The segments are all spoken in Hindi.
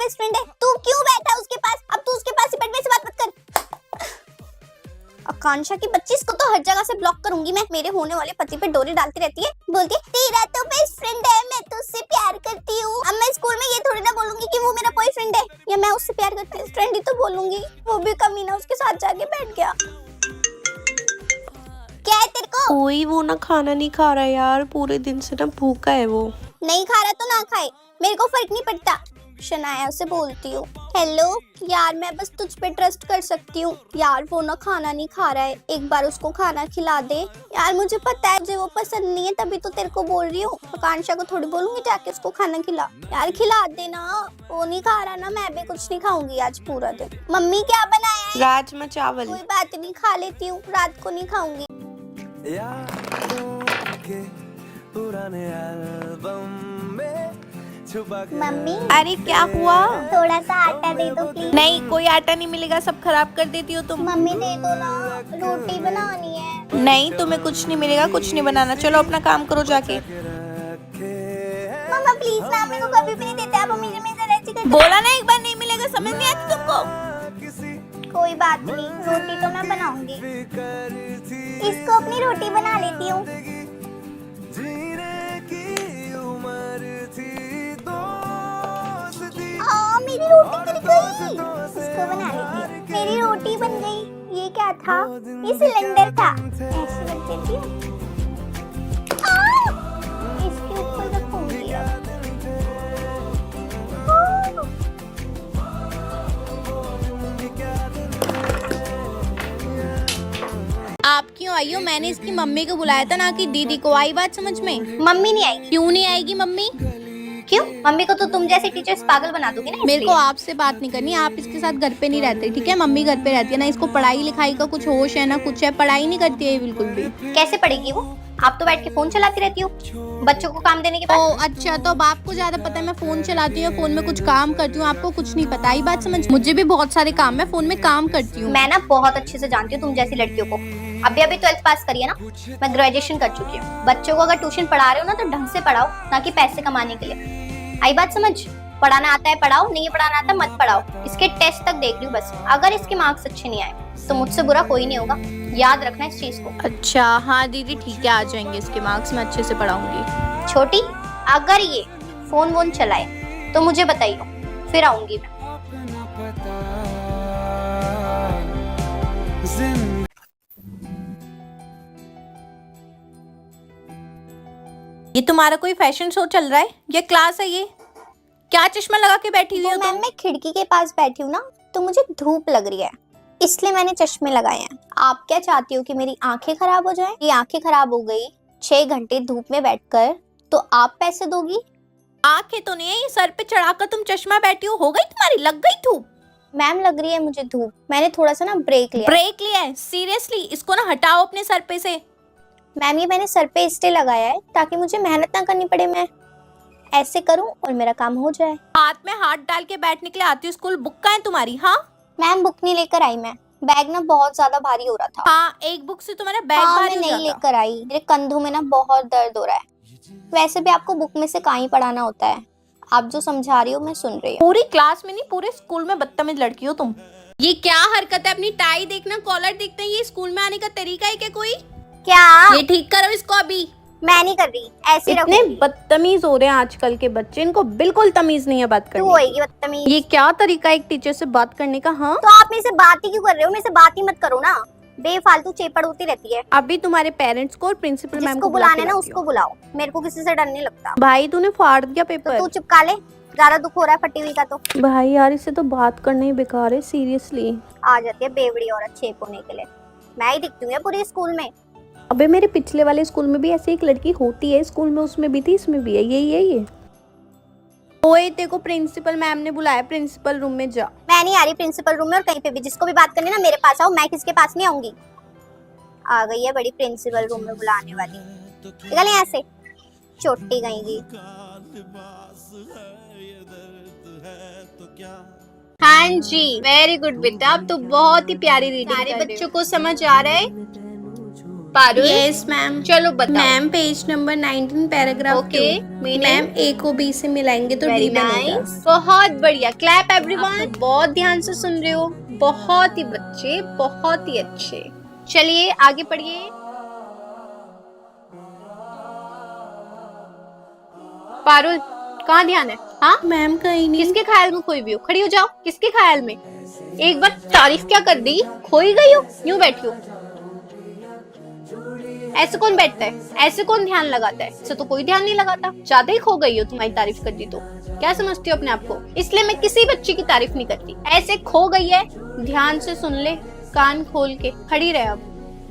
बेस्ट फ्रेंड है? तू क्यों बैठा है उसके पास? अब तू उसके पास ही बैठ, मेरे से बात मत कर। आकांक्षा की बच्ची, इसको तो हर जगह से ब्लॉक करूंगी मैं। मेरे होने वाले पति पे डोरी डालती रहती है, बोलती है तेरा तो बेस्ट फ्रेंड है, मैं तो उससे प्यार करती हूँ। अब मैं स्कूल में ये थोड़ी ना बोलूंगी कि वो मेरा बॉयफ्रेंड है या मैं उससे प्यार करती हूँ, फ्रेंड ही तो बोलूंगी। वो भी कमीना उसके साथ जाके बैठ गया। क्या है तेरे को? कोई वो ना खाना नहीं खा रहा यार, पूरे दिन से ना भूखा है वो। नहीं खा रहा तो ना खाए, मेरे को फर्क नहीं पड़ता। शनाया से बोलती हूँ, हेलो यार, मैं बस तुझ पे ट्रस्ट कर सकती हूँ यार। वो ना खाना नहीं खा रहा है, एक बार उसको खाना खिला दे यार। मुझे पता है मुझे वो पसंद नहीं है, तभी तो तेरे को बोल रही हूँ। आकांक्षा को थोड़ी बोलूंगी जाके उसको खाना खिला यार, खिला दे ना। वो नहीं खा रहा ना, मैं भी कुछ नहीं खाऊंगी आज पूरा दिन। मम्मी क्या बनाया है? राजमा चावल। कोई बात नहीं, खा लेती हूँ, रात को नहीं खाऊंगी। पुराने एल्बम में छुपा के। मम्मी अरे क्या हुआ? थोड़ा सा आटा दे दो प्लीज। नहीं, कोई आटा नहीं मिलेगा, सब खराब कर देती हो तुम। मम्मी दे दो ना, रोटी बनानी है। नहीं, तुम्हें कुछ नहीं मिलेगा, कुछ नहीं बनाना। चलो अपना काम करो जाके। मम्मा प्लीज ना, मेरे को कभी भी नहीं देते आप, हमेशा मेरे साथ ऐसे करते। बोला ना एक बार नहीं मिलेगा, समझ नहीं आती तुमको? कोई बात नहीं, रोटी तो मैं बनाऊंगी। इसको अपनी रोटी बना लेती हूँ। मेरी रोटी गिर गई, इसको बना लेती हूँ। मेरी रोटी बन गई। ये क्या था? ये सिलेंडर था, ऐसे रख देती हूँ। इसके ऊपर रखूंगी अब। आप क्यों आई हो? मैंने इसकी मम्मी को बुलाया था ना कि दीदी को। आई बात समझ में? मम्मी नहीं आएगी। क्यों नहीं आएगी मम्मी? क्यों? मम्मी को तो तुम जैसे टीचर्स पागल बना दोगे ना, मेरे को आपसे बात नहीं करनी। आप इसके साथ घर पे नहीं रहते, ठीक है? मम्मी घर पे रहती है ना, इसको पढ़ाई लिखाई का कुछ होश है ना कुछ है। पढ़ाई नहीं करती है बिल्कुल भी। कैसे पढ़ेगी वो? आप तो बैठ के फोन चलाती रहती हो बच्चों को काम देने के बाद। ओ अच्छा, तो अब आपको ज्यादा पता है। मैं फोन चलाती हूँ, फोन में कुछ काम करती हूँ, आपको कुछ नहीं पता। आई बात समझ? मुझे भी बहुत सारे काम, मैं फोन में काम करती हूँ। मैं ना बहुत अच्छे से जानती हूँ तुम जैसी लड़कियों को। अभी 12th पास करी है ना, मैं ग्रेजुएशन कर चुकी हूँ। बच्चों को अगर ट्यूशन पढ़ा रहे हो ना तो ढंग से पढ़ाओ, ना कि पैसे कमाने के लिए। आई बात समझ? पढ़ाना आता है पढ़ाओ, नहीं पढ़ाना आता मत पढ़ाओ। इसके टेस्ट तक देख रही हूँ बस। अगर इसके मार्क्स अच्छे नहीं आए तो मुझसे बुरा कोई नहीं होगा, याद रखना इस चीज को। अच्छा हाँ दीदी ठीक है, आ जाएंगे इसके मार्क्स, मैं अच्छे से पढ़ाऊंगी। छोटी, अगर ये फोन वोन चलाए तो मुझे बताइए, फिर आऊंगी मैं। ये तुम्हारा कोई फैशन शो चल रहा है? ये क्लास है? ये क्या चश्मा लगा के बैठी हुई हो मैम, मैं खिड़की के पास बैठी हूँ ना, तो मुझे धूप लग रही है, इसलिए मैंने चश्मे लगाए हैं। आप क्या चाहती हो कि मेरी आंखें खराब हो जाएं? ये आंखें खराब हो गई 6 घंटे धूप में बैठकर, तो आप पैसे दोगी? आंखें तो नहीं है, ये सर पे चढ़ाकर तुम चश्मा बैठी हो गई तुम्हारी? लग गई धूप? मैम लग रही है मुझे धूप, मैंने थोड़ा सा ना ब्रेक लिया। ब्रेक लिया है? सीरियसली? इसको ना हटाओ अपने सर पे से। मैम ये मैंने सर पे इसलिए लगाया है ताकि मुझे मेहनत ना करनी पड़े, मैं ऐसे करूं और मेरा काम हो जाए। हाथ में हाथ डाल के बैठने के लिए आती हूँ स्कूल? बुक कहाँ है तुम्हारी? हाँ मैम बुक नहीं लेकर आई मैं, बैग ना बहुत ज्यादा भारी हो रहा था। हाँ, एक बुक से तुम्हारा बैग भारी मैं हो नहीं जाता। लेकर आई, मेरे कंधों में ना बहुत दर्द हो रहा है। वैसे भी आपको बुक में से कहाँ ही पढ़ाना होता है, आप जो समझा रही हो मैं सुन रही हूँ। पूरी क्लास में नहीं, पूरे स्कूल में बदतमीज लड़की हो तुम। ये क्या हरकत है? अपनी टाई देखना, कॉलर देखना, ये स्कूल में आने का तरीका है क्या कोई? क्या? ये ठीक करो इसको अभी। मैं नहीं कर रही, ऐसे इतने बदतमीज हो रहे हैं आजकल के बच्चे, इनको बिल्कुल तमीज नहीं है बात करने की। तू होएगी बदतमीज। ये क्या तरीका है एक टीचर से बात करने का? हाँ तो आप मेरे से बात ही क्यों कर रहे हो? मेरे से बात ही मत करो ना, बेफालतू चेपड़ होती रहती है। अभी तुम्हारे पेरेंट्स को और प्रिंसिपल मैम को बुलाने ना उसको बुलाओ, मेरे को किसी से डर नहीं लगता। भाई तूने फाड़ दिया पेपर। तो तू चिपका ले, ज्यादा दुख हो रहा है फटी हुई का तो। भाई यार इससे तो बात करना ही बेकार है, सीरियसली। आ जाती है बेवड़ी औरत चेप होने के लिए, मैं ही दिखती हूँ पूरे स्कूल में। अबे मेरे पिछले वाले स्कूल में भी ऐसी एक लड़की होती है, स्कूल में उसमें भी थी, इसमें भी है, यही है ये। ओए तेरे को प्रिंसिपल मैम ने बुलाया, प्रिंसिपल रूम में जा। मैं नहीं आ रही प्रिंसिपल रूम में, और कहीं पे भी जिसको भी बात करनी ना मेरे पास आओ, मैं किसके पास नहीं आऊंगी। आ गई है बड़ी प्रिंसिपल रूम में बुलाने वाली, निकल यहाँ से चोटी गईगी। हाँ जी वेरी गुड बेटा, अब तो बहुत ही प्यारी रीडिंग। सारे बच्चों को समझ आ रहा है? Parul yes ma'am. चलो बताओ। Ma'am page number 19 paragraph okay, 2। meaning? Ma'am A को बी से मिलाएंगे तो वेरी डी बनेगा। नाइस, बहुत बढ़िया। Clap everyone. बहुत ध्यान से सुन रहे हो, बहुत ही बच्चे, बहुत ही अच्छे। चलिए आगे पढ़िए। पारुल कहाँ ध्यान है? हाँ मैम कहीं नहीं। किसके ख्याल में खोई हुई हो? खड़ी हो जाओ। किसके ख्याल में? एक बार तारीफ क्या कर दी, खोई गई हो, यूं बैठी हो। ऐसे कौन बैठता है? ऐसे कौन ध्यान लगाता है? ऐसे तो कोई ध्यान नहीं लगाता। ज्यादा ही खो गई हो, तुम्हारी तारीफ कर दी तो। क्या समझती हो अपने आप को? इसलिए मैं किसी बच्ची की तारीफ नहीं करती। ऐसे खो गई है, ध्यान से सुन ले, कान खोल के खड़ी रहे। अब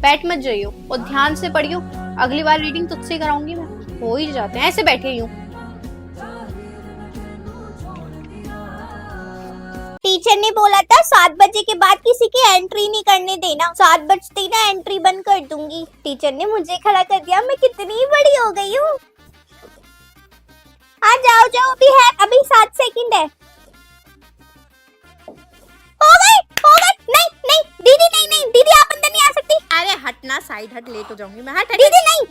बैठ मत जाइयो और ध्यान से पढ़ियो। अगली बार रीडिंग तुझसे कराऊंगी मैं। हो ही जाते हैं ऐसे बैठे यूं। टीचर ने बोला था 7 बजे के बाद किसी की एंट्री नहीं करने देना। 7 बजते ही ना एंट्री बंद कर दूंगी। टीचर ने मुझे खड़ा कर दिया। मैं कितनी बड़ी हो गई हूँ। हाँ जाओ जाओ, अभी है, अभी 7 सेकंड है। हो गए। नहीं नहीं दीदी, नहीं दीदी, आप अंदर नहीं आ सकती। अरे हटना, साइड हट, लेट हो जाऊंगी मैं। हट दीदी नहीं।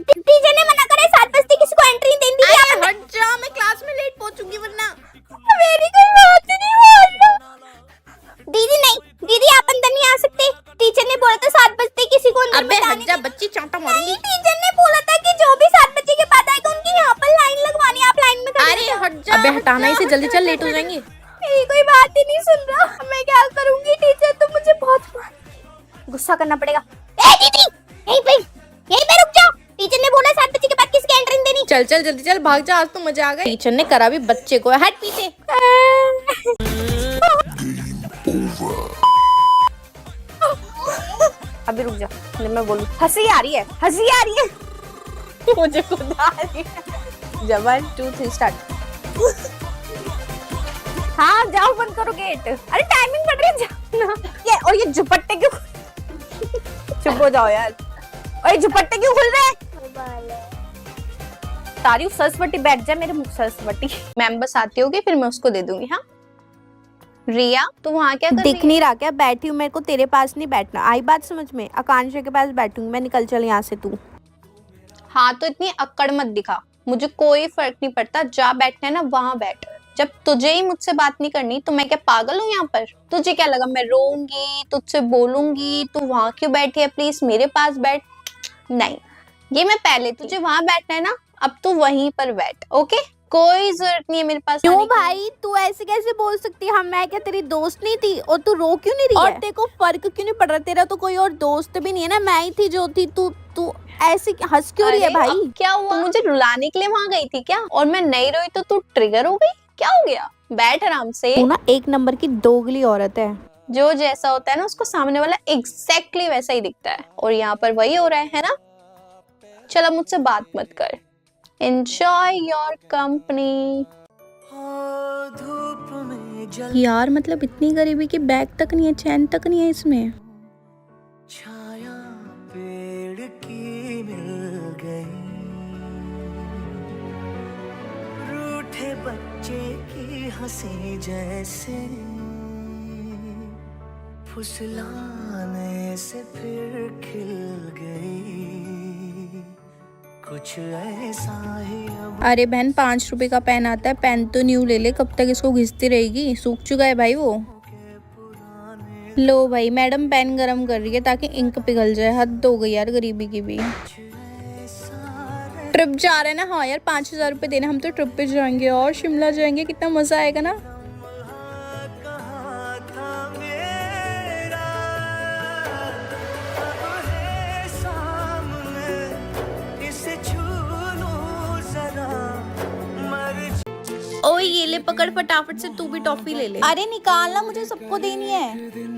टीचर ने मना करा 7 बजते किसी को एंट्री नहीं देनी। दीदी आप हट जा, मैं क्लास में लेट पहुंचूंगी वरना। मेरी कोई बात नहीं मान रहा। दीदी नहीं, दीदी आप अंदर नहीं आ सकते। टीचर ने बोला था 7 बजते किसी को अंदर अबे मत हट आने जा, देना। बच्ची चांटा मारूंगी। टीचर ने बोला था कि जो भी 7 बजे के बाद आएगा उनकी यहाँ पर लाइन लगवानी है। आप लाइन में खड़े अरे हो जाओ। हट जा। अबे हटाना इसे, जल्दी चल, लेट हो जाएंगे। मेरी कोई बात ही नहीं सुन रहा। मैं क्या करूंगी? टीचर तो मुझे बहुत गुस्सा करना पड़ेगा। ए दीदी, यहीं पे रुक जाओ। टीचर ने बोला 7 बजे के बाद किसी की एंट्री नहीं देनी। चल जल्दी चल, भाग जा, आज तो मजा आ गया। टीचर ने करा भी बच्चे को। हट पीछे। अभी रुक जा, मैं बोलूं। हंसी आ रही है। मुझे खुद आ रही है। जब 1 2 3 स्टार्ट। हाँ जाओ, बंद करो गेट। अरे टाइमिंग बढ़ रही है ना। ये और ये दुपट्टे क्यों? चुप हो जाओ यार। और ये दुपट्टे क्यों खुल रहे हैं? तारी सरस्वती बैठ जा मेरे मुख। सरस्वती मैम बस आती होगी फिर मैं उसको दे दूंगी। हाँ रिया, तू वहाँ क्या कर रही दिख नहीं रहा क्या? बैठी हूँ, मेरे को तेरे पास नहीं बैठना। आई बात समझ में? आकांक्षा के पास बैठूंगी मैं। निकल चल यहाँ से तू। हाँ तो इतनी अक्कड़ मत दिखा, मुझे कोई फर्क नहीं पड़ता। जा बैठना है ना वहाँ बैठ। जब तुझे ही मुझसे बात नहीं करनी तो मैं क्या पागल हूँ यहाँ पर? तुझे क्या लगा मैं रोऊंगी, तुझसे बोलूंगी? तू वहाँ क्यों बैठी है? प्लीज मेरे पास बैठ। नहीं, ये मैं पहले, तुझे वहाँ बैठना है ना, अब तू वहीं पर बैठ। ओके, कोई जरूरत नहीं है मेरे पास क्यों आने की। भाई तू ऐसे कैसे बोल सकती है? हम, मैं क्या तेरी दोस्त नहीं थी? और तू रो क्यों नहीं रही है? और तेरे को फर्क क्यों नहीं पड़ रहा? तेरा तो कोई और दोस्त भी नहीं है ना, मैं ही थी जो थी। तू ऐसे हंस क्यों रही है अरे, भाई? अब क्या हुआ? तू मुझे रुलाने के लिए वहाँ गई थी क्या? और मैं नहीं रोई तो तू ट्रिगर हो गई? क्या हो गया? बैठ आराम से। तू ना 1 नंबर की दोगली औरत है। जो जैसा होता है ना उसको सामने वाला एग्जैक्टली वैसा ही दिखता है, और यहाँ पर वही हो रहा है ना? चलो मुझसे बात मत कर। Enjoy your company. धूप में जल यार मतलब इतनी गरीबी की बैग तक नहीं है, चैन तक नहीं है इसमें। छाया पेड़ की मिल गई, रूठे बच्चे की हंसी जैसे फुसलाने से फिर खिल गई, कुछ ऐसा ही अब अरे बहन 5 रुपए का पेन आता है, पेन तो न्यू ले ले। कब तक इसको घिसती रहेगी? सूख चुका है भाई वो। लो भाई, मैडम पेन गरम कर रही है ताकि इंक पिघल जाए। हद हो गई यार गरीबी की भी। ट्रिप जा रहे हैं ना? हाँ यार 5000 रुपए देना। हम तो ट्रिप पे जाएंगे और शिमला जाएंगे, कितना मजा आएगा ना। कहाँ था मेरा, अब है सामने, इसे छू लूं जरा, मर ओए ये ले पकड़, फटाफट से तू भी टॉफी ले ले। अरे निकालना, मुझे सबको देनी है।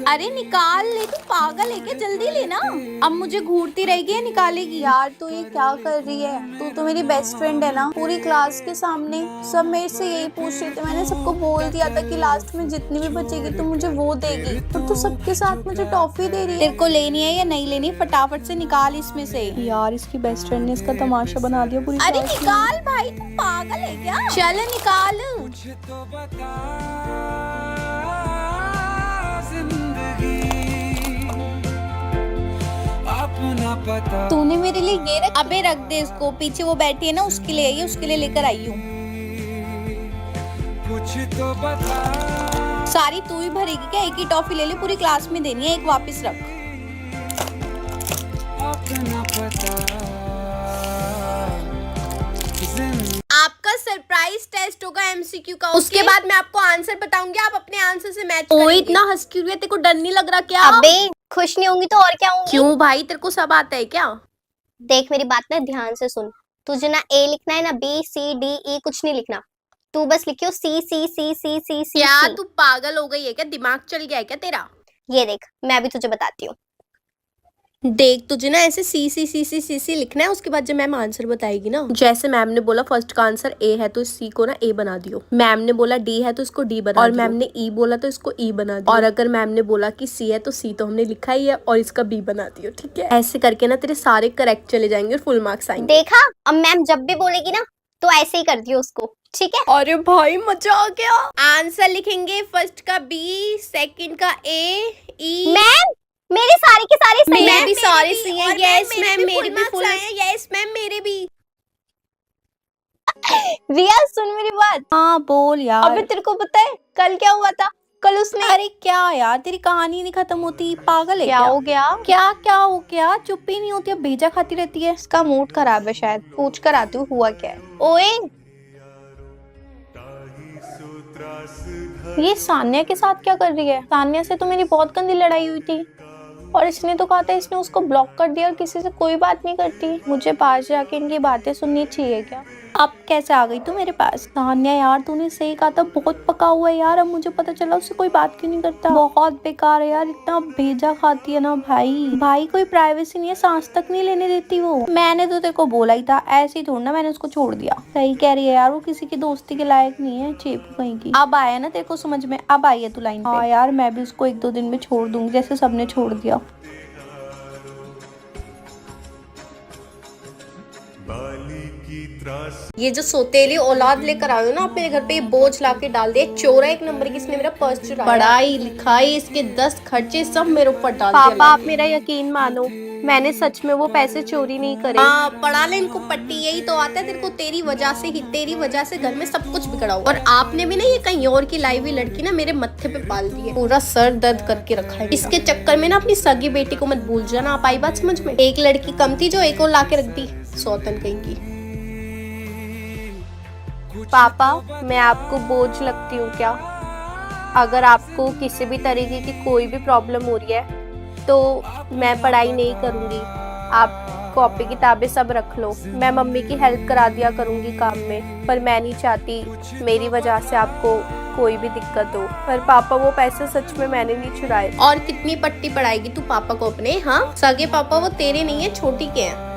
अरे निकाल ले, तू पागल है क्या? जल्दी लेना। अब मुझे घूरती रहेगी, निकालेगी। यार तू ये क्या कर रही है? तू तो मेरी बेस्ट फ्रेंड है ना। पूरी क्लास के सामने सब मेरे से यही पूछ रहे थे। मैंने सबको बोल दिया था कि लास्ट में जितनी भी बचेगी तू मुझे वो देगी, और तू सबके साथ मुझे टॉफी दे रही है। तेरे को लेनी है या नहीं लेनी? फटाफट से निकाल इसमें से। यार इसकी बेस्ट फ्रेंड ने इसका तमाशा बना दिया पूरी। अरे निकाल भाई, तू पागल है क्या? चल निकाल। मुझे तो बता जिंदगी अपने पता तूने मेरे लिए ये रख, अबे रख दे इसको, पीछे वो बैठी है ना उसके लिए आई है, उसके लिए लेकर आई हूँ। कुछ तो बता सारी तू ही भरेगी क्या? एक ही टॉफी ले ले, पूरी क्लास में देनी है, एक वापस रख। अपना पता आपका सरप्राइज टेस्ट होगा एमसीक्यू का, उसके बाद मैं आपको आंसर बताऊंगी, आप अपने आंसर से मैच ओए करेंगे। इतना हंस क्यों रही है? तेरे को डर नहीं लग रहा क्या? अबे खुश नहीं होंगी तो और क्या होंगी? क्यों भाई, तेरे को सब आता है क्या? देख मेरी बात ना ध्यान से सुन। तुझे ना ए लिखना है ना बी सी डी ई कुछ नहीं लिखना। तू बस लिखियो सी सी सी सी सी सी। क्या तू पागल हो गई है क्या? दिमाग चल गया है क्या तेरा? ये देख मैं भी तुझे बताती हूँ। देख तुझे ना ऐसे सी सी सी सी सी सी लिखना है, उसके बाद जब मैम आंसर बताएगी ना, जैसे मैम ने बोला फर्स्ट का आंसर ए है तो इस सी को ना ए बना दियो, मैम ने बोला डी है तो इसको डी बना और मैम ने ई बोला तो इसको ई बना दियो, और अगर मैम ने बोला कि सी है तो सी तो हमने लिखा ही है और इसका बी बना दियो, ठीक है? ऐसे करके ना तेरे सारे करेक्ट चले जाएंगे और फुल मार्क्स आएंगे। देखा, अब मैम जब भी बोलेगी ना तो ऐसे ही कर दियो उसको, ठीक है? अरे भाई मजा आ गया। आंसर लिखेंगे फर्स्ट का बी, सेकंड का ए, ई। मैम मेरे सारे के सारे सही मेरे हैं। भी सारे सही हैं। यस मैम, मेरे भी फुल आए हैं। यस मैम मेरे भी। रिया सुन मेरी बात। हाँ बोल यार। अबे तेरे को पता है कल क्या हुआ था? कल उसने अरे क्या यार, तेरी कहानी नहीं खत्म होती, पागल है क्या क्या? हो गया? क्या क्या हो गया? चुप ही नहीं होती, अब भेजा खाती रहती है। इसका मूड खराब है शायद, पूछ कर आती हूँ हुआ क्या है। ओए ये सान्या के साथ क्या कर रही है? सान्या से तो मेरी बहुत गंदी लड़ाई हुई थी और इसने तो कहा था इसने उसको ब्लॉक कर दिया और किसी से कोई बात नहीं करती। मुझे पास जाके इनकी बातें सुननी चाहिए क्या? अब कैसे आ गई तू मेरे पास? तान्या यार तूने सही कहा था, बहुत पका हुआ है यार, अब मुझे पता चला उससे कोई बात क्यों नहीं करता। बहुत बेकार है यार, इतना भेजा खाती है ना भाई। भाई कोई प्राइवेसी नहीं है, सांस तक नहीं लेने देती वो। मैंने तो तेरे को बोला ही था, ऐसे ही थोड़ा ना मैंने उसको छोड़ दिया। सही कह रही है यार, वो किसी की दोस्ती के लायक नहीं है, चेपू कहीं की। अब आया ना तेरे को समझ में, अब आई है तू लाइन पे। हाँ यार मैं भी उसको 1-2 दिन में छोड़ दूंगी जैसे सबने छोड़ दिया। ये जो सोतेली औलाद लेकर आयो ना अपने घर पे, ये बोझ लाके डाल दे। चोरा एक नंबर की, इसने मेरा पर्स चुराया। पढ़ाई लिखाई इसके 10 खर्चे सब मेरे ऊपर डाल पापा दिया। आप मेरा यकीन मानो, मैंने सच में वो पैसे चोरी नहीं करे। हाँ पढ़ा ले इनको पट्टी, यही तो आता है तेरे को। तेरी वजह से ही, तेरी वजह से घर में सब कुछ बिगड़ा हुआ। और आपने भी ना ये कहीं और की लाई हुई लड़की ना मेरे मत्थे पे पाल दी है, पूरा सर दर्द करके रखा है। इसके चक्कर में ना अपनी सगी बेटी को मत भूल जाना। आप आई बात समझ में? एक लड़की कम थी जो एक और लाके रख दी, सौतन कहीं की। पापा मैं आपको बोझ लगती हूँ क्या? अगर आपको किसी भी तरीके की कोई भी प्रॉब्लम हो रही है तो मैं पढ़ाई नहीं करूँगी, आप कॉपी किताबें सब रख लो, मैं मम्मी की हेल्प करा दिया करूँगी काम में, पर मैं नहीं चाहती मेरी वजह से आपको कोई भी दिक्कत हो। पर पापा वो पैसे सच में मैंने नहीं चुराए। और कितनी पट्टी पढ़ाएगी तू पापा को अपने? हाँ सगे पापा वो तेरे नहीं है, छोटी के हैं।